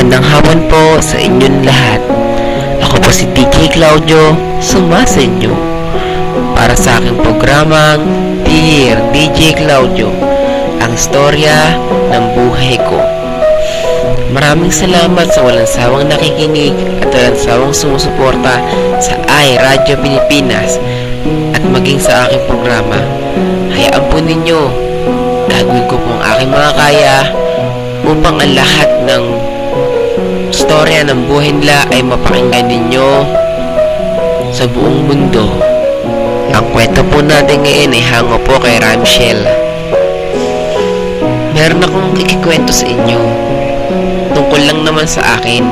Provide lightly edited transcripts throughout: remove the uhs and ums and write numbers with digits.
Magandang hapon po sa inyong lahat. Ako po si DJ Claudio, sumasa inyo para sa aking programang Dear DJ Claudio, ang istorya ng buhay ko. Maraming salamat sa walang sawang nakikinig at walang sawang sumusuporta sa iRadio Pilipinas at maging sa aking programa. Hayaan po ninyo, gagawin ko po ang aking mga kaya upang ang lahat ng istorya ng buhay nila ay mapakinggan ninyo sa buong mundo. Ang kwento po natin ngayon ay hango po kay Ramshel. Meron akong ikikwento sa inyo tungkol lang naman sa akin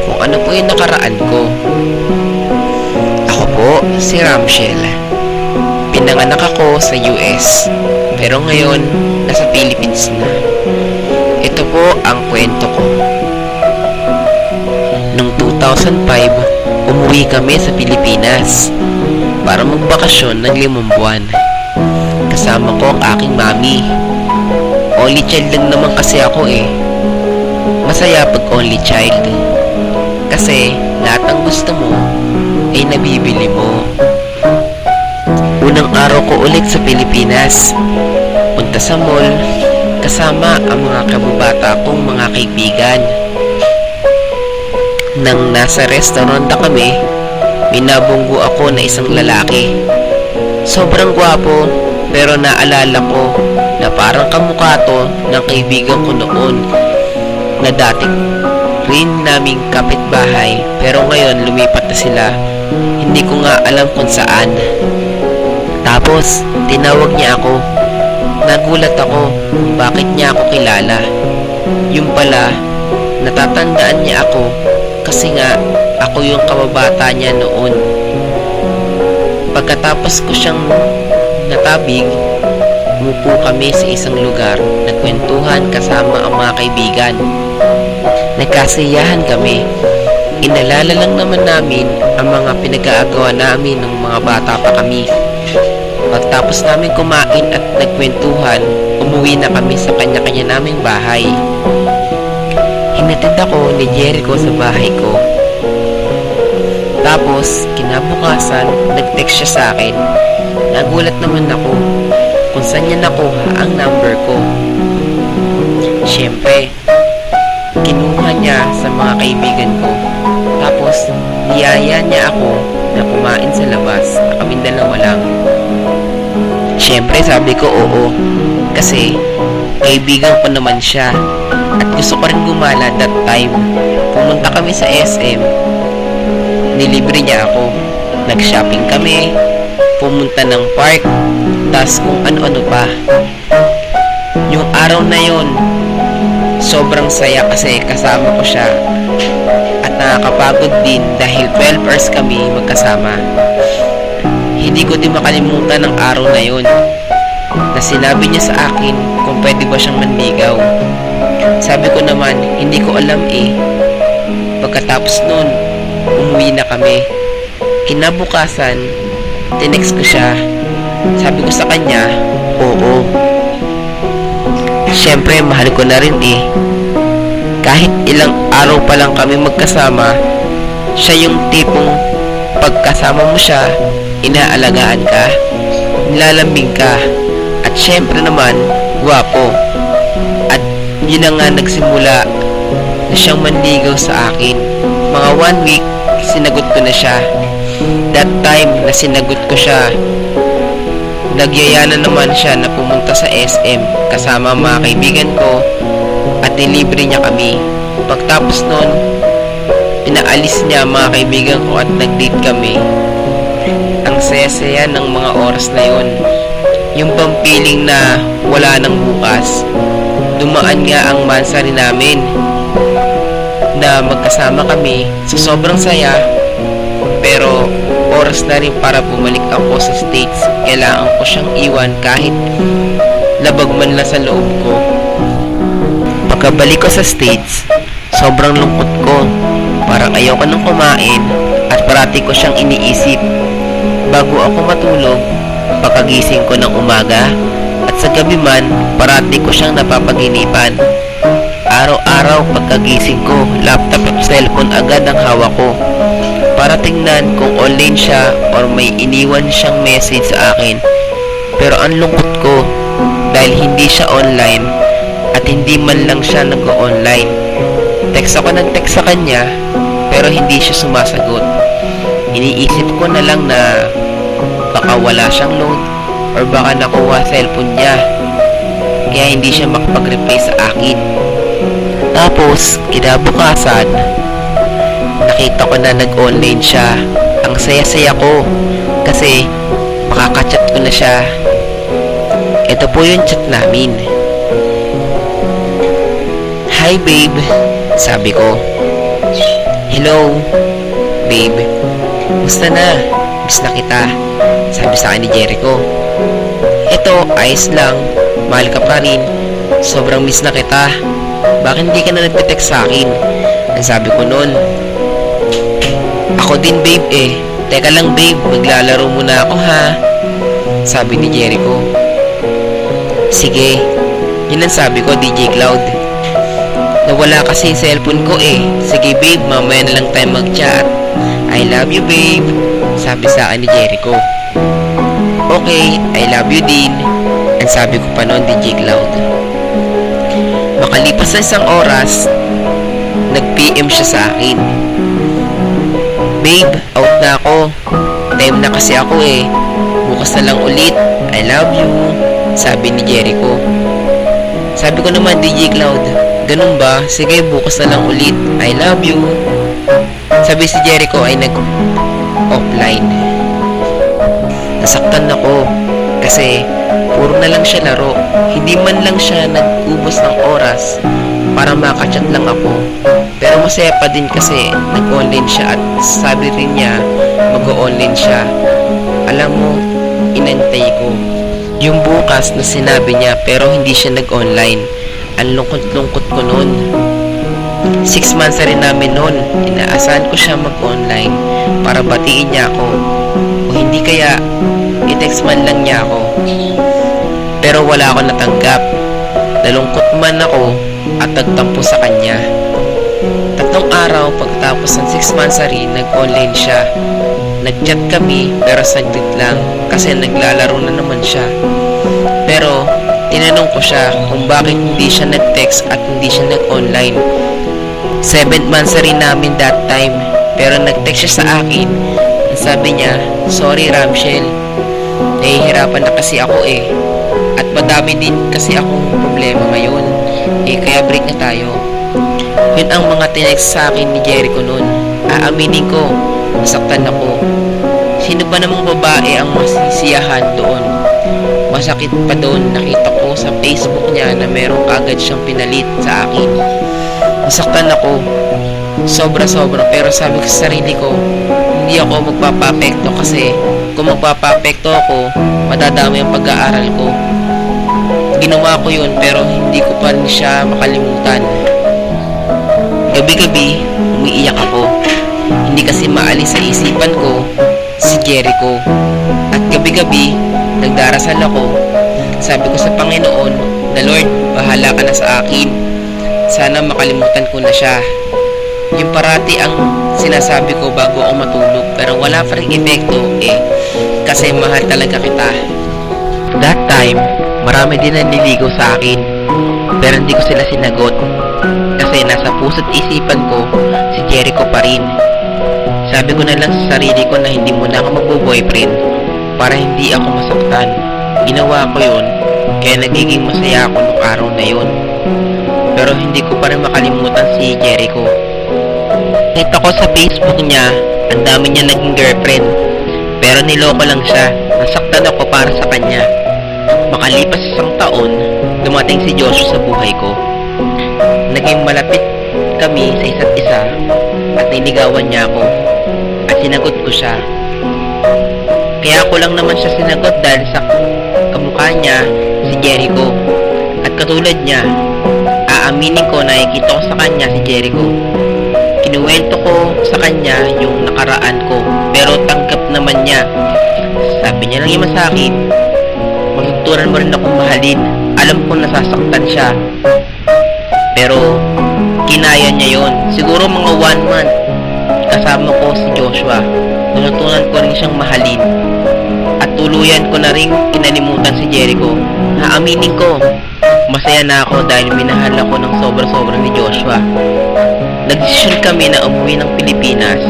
kung ano po yung nakaraan ko. Ako po si Ramshel. Pinanganak ako sa US pero ngayon nasa Philippines na. Ito po ang kwento ko. Noong 2005, umuwi kami sa Pilipinas para magbakasyon ng 5 buwan. Kasama ko ang aking mami. Only child lang naman kasi ako eh. Masaya pag only child. Kasi lahat ng gusto mo ay nabibili mo. Unang araw ko ulit sa Pilipinas. Punta sa mall kasama ang mga kababata kong mga kaibigan. Nang nasa restaurant na kami, minabunggo ako na isang lalaki. Sobrang gwapo, pero naalala ko na parang kamukha to ng kaibigan ko noon na dati rin naming kapitbahay, pero ngayon lumipat na sila. Hindi ko nga alam kung saan. Tapos, tinawag niya ako. Nagulat ako kung bakit niya ako kilala. Yung pala, natatandaan niya ako kasi nga ako yung kababata niya noon. Pagkatapos ko siyang natabig, umupo kami sa isang lugar, nagkwentuhan kasama ang mga kaibigan. Nagkasiyahan kami. Inalala lang naman namin ang mga pinag-aagawa namin nung mga bata pa kami. Pagtapos namin kumain at nagkwentuhan, umuwi na kami sa kanya-kanya naming bahay. Hinatid ako ni Jericho sa bahay ko. Tapos, kinabukasan, nag-text siya sa akin. Nagulat naman ako kung saan niya nakuha ang number ko. Siyempre, kinuha niya sa mga kaibigan ko. Tapos, niyaya niya ako na kumain sa labas na kaming dalawa lang. Siyempre, sabi ko oo. Kasi, kaibigan ko naman siya. At gusto ko rin gumala that time. Pumunta kami sa SM. Nilibre niya ako. Nag-shopping kami. Pumunta ng park. Tas kung ano-ano pa. Yung araw na yon, sobrang saya kasi kasama ko siya. At nakakapagod din dahil 12 hours kami magkasama. Hindi ko din makalimutan ang araw na yon na sinabi niya sa akin kung pwede ba siyang manligaw. Sabi ko naman, hindi ko alam eh. Pagkatapos nun, umuwi na kami. Kinabukasan, tinext ko siya. Sabi ko sa kanya, oo. Siyempre, mahal ko na rin eh. Kahit ilang araw pa lang kami magkasama, siya yung tipong pagkasama mo siya, inaalagaan ka, nilalambing ka, at siyempre naman, gwapo. At yun na nga nagsimula na siyang manligaw sa akin. Mga 1 week, sinagot ko na siya. That time na sinagot ko siya, nagyaya na naman siya na pumunta sa SM kasama ang mga kaibigan ko at nilibre niya kami. Pagtapos nun, pinaalis niya ang mga kaibigan ko at nag-date kami. Ang saya-saya ng mga oras na yun. Yung bang feeling na wala nang bukas. Dumaan nga ang mansari namin na magkasama kami sa sobrang saya, pero oras na rin para bumalik ako sa States. Kailangan ko siyang iwan kahit labag man lang sa loob ko. Pagkabalik ko sa States, sobrang lungkot ko. Parang ayaw ko nang kumain at parati ko siyang iniisip. Bago ako matulog, pagkagising ko ng umaga, at sa gabi man, parati ko siyang napapaginipan. Araw-araw pagkagising ko, laptop at cellphone agad ang hawak ko para tingnan kung online siya or may iniwan siyang message sa akin. Pero ang lungkot ko dahil hindi siya online at hindi man lang siya nag-online. Text ako ng text sa kanya pero hindi siya sumasagot. Iniisip ko na lang na baka wala siyang load or baka nakuha cellphone niya kaya hindi siya makapag-reply sa akin. Tapos, kinabukasan, nakita ko na nag-online siya. Ang saya-saya ko kasi makaka-chat ko na siya. Ito po yung chat namin. Hi babe, sabi ko. Hello, babe. Musta na? Miss na kita, sabi sa akin ni Jericho. Ito, ayos lang. Mahal ka pa rin. Sobrang miss na kita. Bakit hindi ka na nagte-text sa akin? Ang sabi ko noon. Ako din babe eh. Teka lang babe, maglalaro muna ako ha, sabi ni Jericho. Sige, yun ang sabi ko DJ Cloud. Nawala kasi yung cellphone ko eh. Sige babe, mamaya na lang tayo mag-chat. I love you babe, sabi sa akin ni Jericho. Okay, I love you din, ang sabi ko pa noon DJ Cloud. Makalipas na isang oras, nag-PM siya sa akin. Babe, out na ako. Time na kasi ako eh. Bukas na lang ulit. I love you, sabi ni Jericho. Sabi ko naman DJ Cloud, ganun ba? Sige, bukas na lang ulit. I love you. Sabi si Jericho ay nag-offline. Nasaktan ako kasi puro na lang siya laro. Hindi man lang siya nag-ubos ng oras para makachat lang ako. Pero masaya pa din kasi nag-online siya at sabi rin niya mag-online siya. Alam mo, inantay ko yung bukas na sinabi niya pero hindi siya nag-online. Ang lungkot-lungkot ko noon. 6 months na rin namin noon. Inaasahan ko siya mag-online para batiin niya ako. O hindi kaya i-text man lang niya ako. Pero wala ako natanggap. Nalungkot man ako at nagtampo sa kanya. 3 araw pagkatapos ng 6 months na rin, nag-online siya. Nag-chat kami pero saglit lang kasi naglalaro na naman siya. Pero tinanong ko siya kung bakit hindi siya nag-text at hindi siya nag-online. 7 months na rin namin that time pero nag-text siya sa akin. Sabi niya, sorry Ramshel, nahihirapan na kasi ako eh. At madami din kasi akong problema ngayon. Kaya break na tayo. Yun ang mga tinext sa akin ni Jericho noon. Aaminin ko, nasaktan ako. Sino ba namang babae ang masisiyahan doon? Masakit pa doon, nakita ko sa Facebook niya na merong agad siyang pinalit sa akin. Nasaktan ako. Sobra-sobra. Pero sabi ko sa sarili ko, hindi ako magpapapekto kasi kung magpapapekto ako, madadami ang pag-aaral ko. Ginawa ko yun pero hindi ko pa rin siya makalimutan. Gabi-gabi, umiiyak ako. Hindi kasi maalis sa isipan ko si Jericho. At gabi-gabi, nagdarasal ako. Sabi ko sa Panginoon na Lord, bahala ka na sa akin. Sana makalimutan ko na siya. Yung parati ang sinasabi ko bago ako matulog pero wala pa rin epekto eh kasi mahal talaga kita. That time, marami din nanliligaw sa akin pero hindi ko sila sinagot kasi nasa puso't isipan ko si Jericho pa rin. Sabi ko na lang sa sarili ko na hindi muna ako magbo-boyfriend para hindi ako masaktan. Ginawa ko yun kaya nagiging masaya ako nung araw na yun. Pero hindi ko pa rin makalimutan si Jericho. Nakita ko sa Facebook niya, ang dami niya naging girlfriend. Pero niloko lang siya. Nasaktan ako para sa kanya. Makalipas 1 taon, dumating si Joshua sa buhay ko. Naging malapit kami sa isa't isa at niligawan niya ako. At sinagot ko siya. Kaya ako lang naman siya sinagot dahil sa kamukha niya si Jericho. At katulad niya, aaminin ko na nakikita ko sa kanya si Jericho. Kinuwento ko sa kanya yung nakaraan ko pero tanggap naman niya. Sabi niya lang naman sa akin, matutunan mo rin akong mahalin. Alam ko nasasaktan siya Pero kinaya niya yon. Siguro mga 1 month kasama ko si Joshua. Natutunan ko rin siyang mahalin. At tuluyan ko na rin kinalimutan si Jericho. Aaminin ko, masaya na ako dahil minahal ako ng sobra-sobra ni Joshua. Nagdesisyon kami na umuwi ng Pilipinas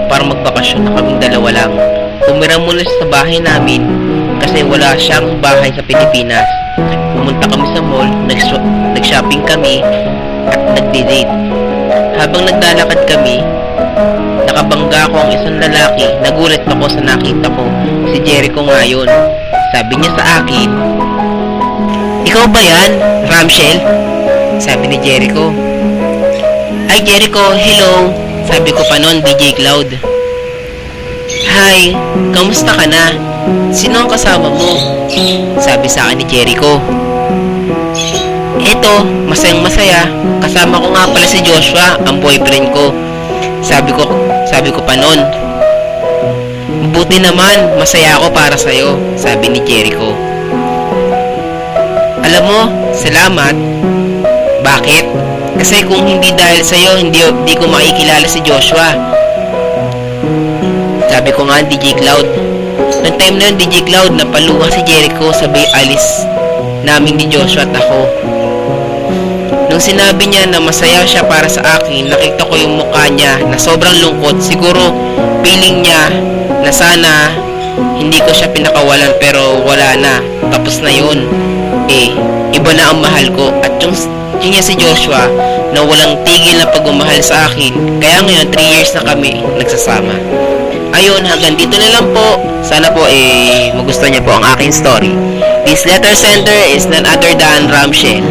para magbakasyon na kaming dalawa lang. Tumira muna siya sa bahay namin kasi wala siyang bahay sa Pilipinas. Pumunta kami sa mall, nag-shopping kami at nagde-date. Habang naglalakad kami, nakabangga ko ang isang lalaki. Nagulat ako sa nakita ko. Si Jericho nga yun. Sabi niya sa akin, "Ikaw ba yan, Ramshel?" Sabi ni Jericho. "Ay Jericho, hello." Sabi ko pa noon, DJ Cloud. "Hi, kamusta ka na? Sino ang kasama mo?" Sabi sa akin ni Jericho. "Eto, masayang masaya. Kasama ko nga pala si Joshua, ang boyfriend ko." Sabi ko pa noon. "Buti naman, masaya ako para sa'yo," sabi ni Jericho. "Alam mo, salamat." "Bakit?" "Kasi kung hindi dahil sa'yo, hindi ko makikilala si Joshua." Sabi ko nga, DJ Cloud. Noong time na yun, DJ Cloud, napaluha si Jericho, sabay alis namin ni Joshua at ako. Nung sinabi niya na masaya siya para sa akin, nakita ko yung mukha niya na sobrang lungkot. Siguro, feeling niya na sana hindi ko siya pinakawalan, pero wala na. Tapos na yun. Iba na ang mahal ko. At yung niya si Joshua na walang tigil na pagmamahal sa akin. Kaya ngayon, 3 years na kami nagsasama. Ayun, hanggang dito na lang po. Sana po magustuhan niya po ang aking story. This letter sender is none other than Ramshel.